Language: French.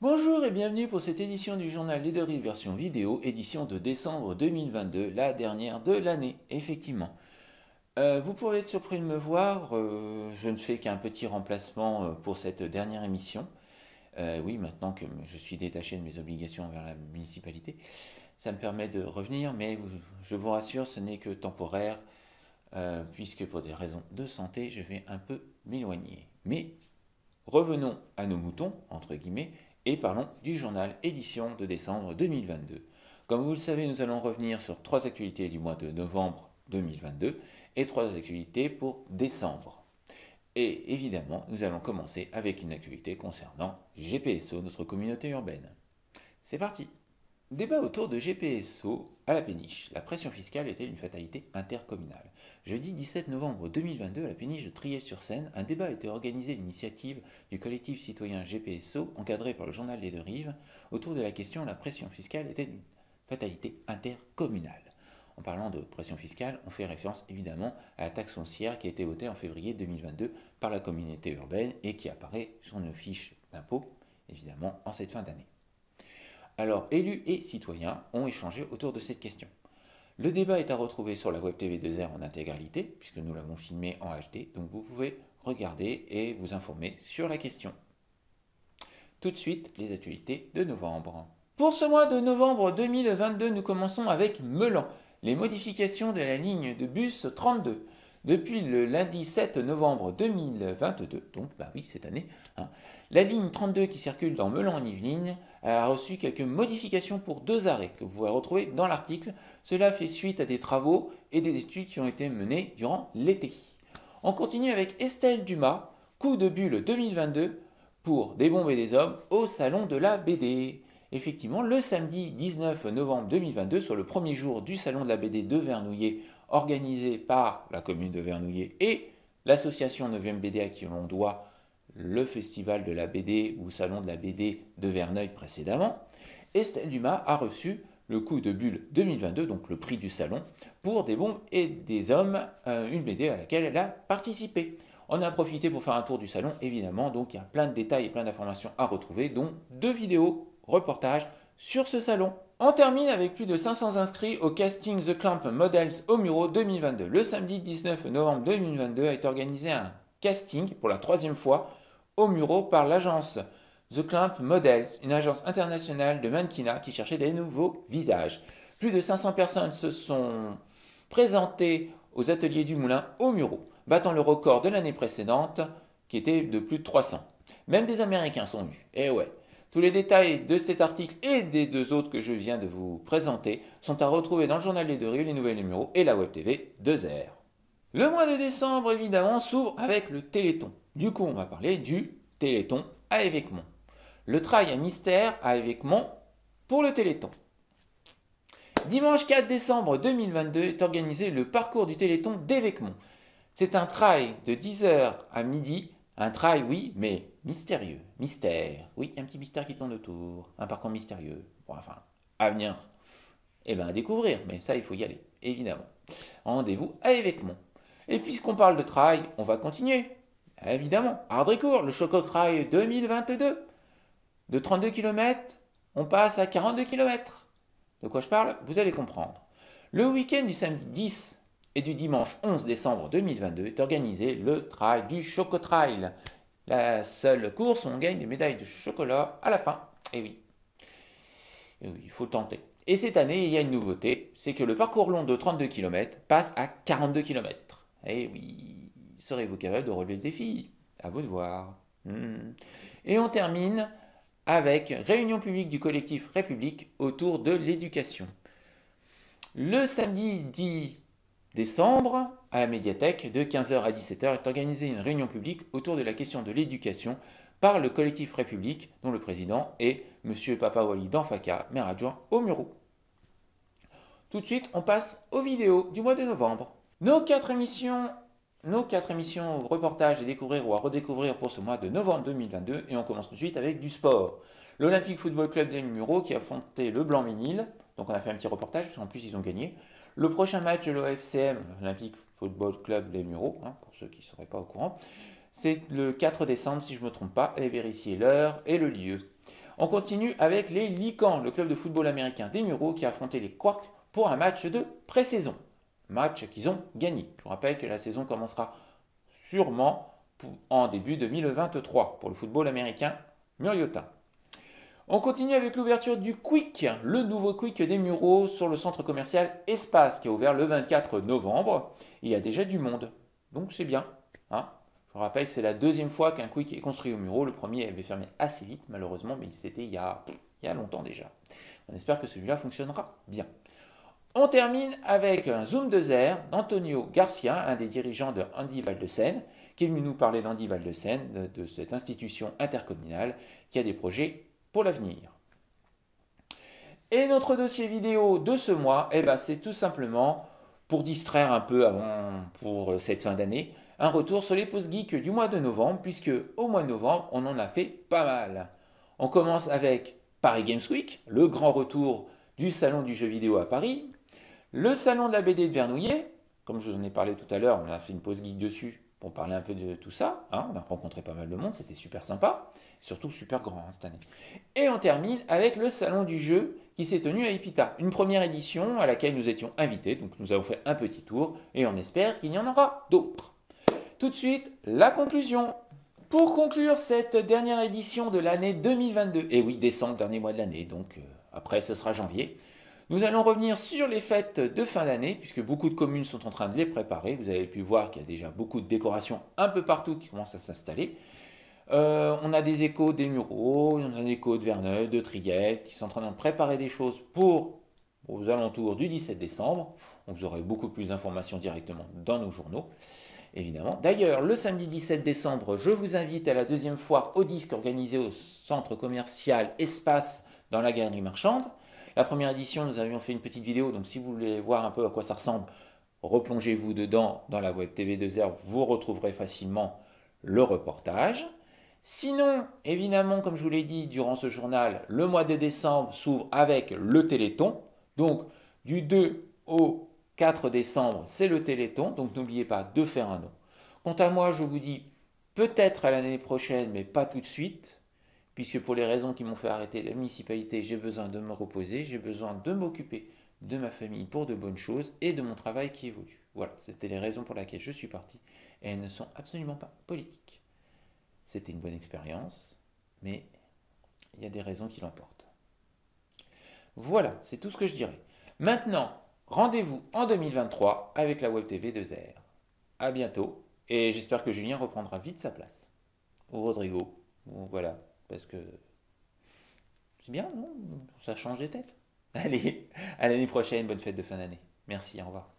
Bonjour et bienvenue pour cette édition du journal Leaderhill version vidéo, édition de décembre 2022, la dernière de l'année, effectivement. Vous pourrez être surpris de me voir, je ne fais qu'un petit remplacement pour cette dernière émission. Oui, maintenant que je suis détaché de mes obligations envers la municipalité, ça me permet de revenir, mais je vous rassure, ce n'est que temporaire, puisque pour des raisons de santé, je vais un peu m'éloigner. Mais revenons à nos moutons, entre guillemets, et parlons du journal édition de décembre 2022. Comme vous le savez, nous allons revenir sur trois actualités du mois de novembre 2022 et trois actualités pour décembre. Et évidemment, nous allons commencer avec une actualité concernant GPSO, notre communauté urbaine. C'est parti! Débat autour de GPSO à la péniche. La pression fiscale est-elle une fatalité intercommunale? Jeudi 17 novembre 2022, à la péniche de Triel-sur-Seine, un débat a été organisé à l'initiative du collectif citoyen GPSO, encadré par le journal Les Deux Rives, autour de la question la pression fiscale est-elle une fatalité intercommunale? En parlant de pression fiscale, on fait référence évidemment à la taxe foncière qui a été votée en février 2022 par la communauté urbaine et qui apparaît sur nos fiches d'impôt, évidemment, en cette fin d'année. Alors, élus et citoyens ont échangé autour de cette question. Le débat est à retrouver sur la Web TV 2R en intégralité, puisque nous l'avons filmé en HD, donc vous pouvez regarder et vous informer sur la question. Tout de suite, les actualités de novembre. Pour ce mois de novembre 2022, nous commençons avec Meulan, les modifications de la ligne de bus 32. Depuis le lundi 7 novembre 2022, donc oui, cette année, la ligne 32 qui circule dans Meulan-en-Yvelines a reçu quelques modifications pour deux arrêts que vous pouvez retrouver dans l'article. Cela fait suite à des travaux et des études qui ont été menées durant l'été. On continue avec Estelle Dumas, coup de bulle 2022 pour Des bombes et des hommes au salon de la BD. Effectivement, le samedi 19 novembre 2022, soit le premier jour du salon de la BD de Vernouillet, organisé par la commune de Vernouillet et l'association 9e BD à qui l'on doit le festival de la BD ou salon de la BD de Verneuil précédemment, Estelle Dumas a reçu le coup de bulle 2022, donc le prix du salon, pour Des bombes et des hommes, une BD à laquelle elle a participé. On a profité pour faire un tour du salon, évidemment, donc il y a plein de détails et plein d'informations à retrouver, dont deux vidéos, reportages sur ce salon. On termine avec plus de 500 inscrits au casting The Clamp Models au Muro 2022. Le samedi 19 novembre 2022 a été organisé un casting pour la troisième fois au Muro par l'agence The Clamp Models, une agence internationale de mannequinat qui cherchait des nouveaux visages. Plus de 500 personnes se sont présentées aux ateliers du Moulin au Muro, battant le record de l'année précédente qui était de plus de 300. Même des Américains sont venus. Et ouais. Tous les détails de cet article et des deux autres que je viens de vous présenter sont à retrouver dans le journal Les Deux Rives, les nouvelles numéros et la Web TV 2R. Le mois de décembre, évidemment, s'ouvre avec le Téléthon. Du coup, on va parler du Téléthon à Évêquemont. Le trail à mystère à Évêquemont pour le Téléthon. Dimanche 4 décembre 2022 est organisé le parcours du Téléthon d'Évêquemont. C'est un trail de 10h à midi. Un trail, oui, mais mystérieux. Mystère. Oui, un petit mystère qui tourne autour. Un parcours mystérieux. Bon, enfin, à venir. Eh bien, à découvrir. Mais ça, il faut y aller, évidemment. Rendez-vous à Évêquemont. Et puisqu'on parle de trail, on va continuer. Évidemment. Ardrécourt, le Choco Trail 2022. De 32 km, on passe à 42 km. De quoi je parle? Vous allez comprendre. Le week-end du samedi 10 et du dimanche 11 décembre 2022 est organisé le trail du Choco Trail. La seule course où on gagne des médailles de chocolat à la fin. Et oui, il faut tenter. Et cette année, il y a une nouveauté, c'est que le parcours long de 32 km passe à 42 km. Et oui, serez-vous capable de relever le défi? À vous de voir. Et on termine avec réunion publique du collectif République autour de l'éducation. Le samedi 10 décembre, à la médiathèque, de 15h à 17h, est organisée une réunion publique autour de la question de l'éducation par le collectif République, dont le président est M. Papawali Danfaka, maire adjoint au Muro. Tout de suite, on passe aux vidéos du mois de novembre. Nos quatre émissions reportages à découvrir ou à redécouvrir pour ce mois de novembre 2022, et on commence tout de suite avec du sport. L'Olympique Football Club des Mureaux qui a affronté le Blanc-Ménil, donc on a fait un petit reportage, parce qu'en plus ils ont gagné. Le prochain match de l'OFCM, l'Olympique Football Club des Mureaux, pour ceux qui ne seraient pas au courant, c'est le 4 décembre si je ne me trompe pas, et vérifiez l'heure et le lieu. On continue avec les Lycans, le club de football américain des Mureaux qui a affronté les Quarks pour un match de pré-saison. Match qu'ils ont gagné. Je vous rappelle que la saison commencera sûrement en début 2023 pour le football américain murriotin. On continue avec l'ouverture du Quick, le nouveau Quick des Mureaux sur le centre commercial Espace qui a ouvert le 24 novembre. Il y a déjà du monde, donc c'est bien. Hein, je vous rappelle que c'est la deuxième fois qu'un Quick est construit aux Mureaux. Le premier avait fermé assez vite malheureusement, mais c'était il y a longtemps déjà. On espère que celui-là fonctionnera bien. On termine avec un zoom de Zer d'Antonio Garcia, un des dirigeants de Andy Val-de-Seine, qui est venu nous parler d'Andy Val-de-Seine, de cette institution intercommunale qui a des projets pour l'avenir. Et notre dossier vidéo de ce mois, c'est tout simplement, pour distraire un peu pour cette fin d'année, un retour sur les pauses geeks du mois de novembre, puisque au mois de novembre, on en a fait pas mal. On commence avec Paris Games Week, le grand retour du salon du jeu vidéo à Paris, le salon de la BD de Vernouillet, comme je vous en ai parlé tout à l'heure, on a fait une pause geek dessus pour parler un peu de tout ça. Hein, on a rencontré pas mal de monde, c'était super sympa, surtout super grand cette année. Et on termine avec le salon du jeu qui s'est tenu à Epita, une première édition à laquelle nous étions invités, donc nous avons fait un petit tour et on espère qu'il y en aura d'autres. Tout de suite, la conclusion. Pour conclure cette dernière édition de l'année 2022, et oui, décembre, dernier mois de l'année, donc après ce sera janvier, nous allons revenir sur les fêtes de fin d'année, puisque beaucoup de communes sont en train de les préparer. Vous avez pu voir qu'il y a déjà beaucoup de décorations un peu partout qui commencent à s'installer. On a des échos des Mureaux, on a des échos de Verneuil, de Triel, qui sont en train de préparer des choses aux alentours du 17 décembre. Donc vous aurez beaucoup plus d'informations directement dans nos journaux, évidemment. D'ailleurs, le samedi 17 décembre, je vous invite à la deuxième foire au disque organisée au centre commercial Espace dans la galerie marchande. La première édition, nous avions fait une petite vidéo, donc si vous voulez voir un peu à quoi ça ressemble, replongez-vous dedans dans la web TV de Zer, vous retrouverez facilement le reportage. Sinon, évidemment, comme je vous l'ai dit durant ce journal, le mois de décembre s'ouvre avec le Téléthon. Donc, du 2 au 4 décembre, c'est le Téléthon, donc n'oubliez pas de faire un don. Quant à moi, je vous dis peut-être à l'année prochaine, mais pas tout de suite, puisque pour les raisons qui m'ont fait arrêter la municipalité, j'ai besoin de me reposer, j'ai besoin de m'occuper de ma famille pour de bonnes choses et de mon travail qui évolue. Voilà, c'était les raisons pour lesquelles je suis parti, et elles ne sont absolument pas politiques. C'était une bonne expérience, mais il y a des raisons qui l'emportent. Voilà, c'est tout ce que je dirais. Maintenant, rendez-vous en 2023 avec la Web TV de Zer. À bientôt, et j'espère que Julien reprendra vite sa place. Ou Rodrigo, voilà. Parce que c'est bien, non? Ça change des têtes. Allez, à l'année prochaine, bonne fête de fin d'année. Merci, au revoir.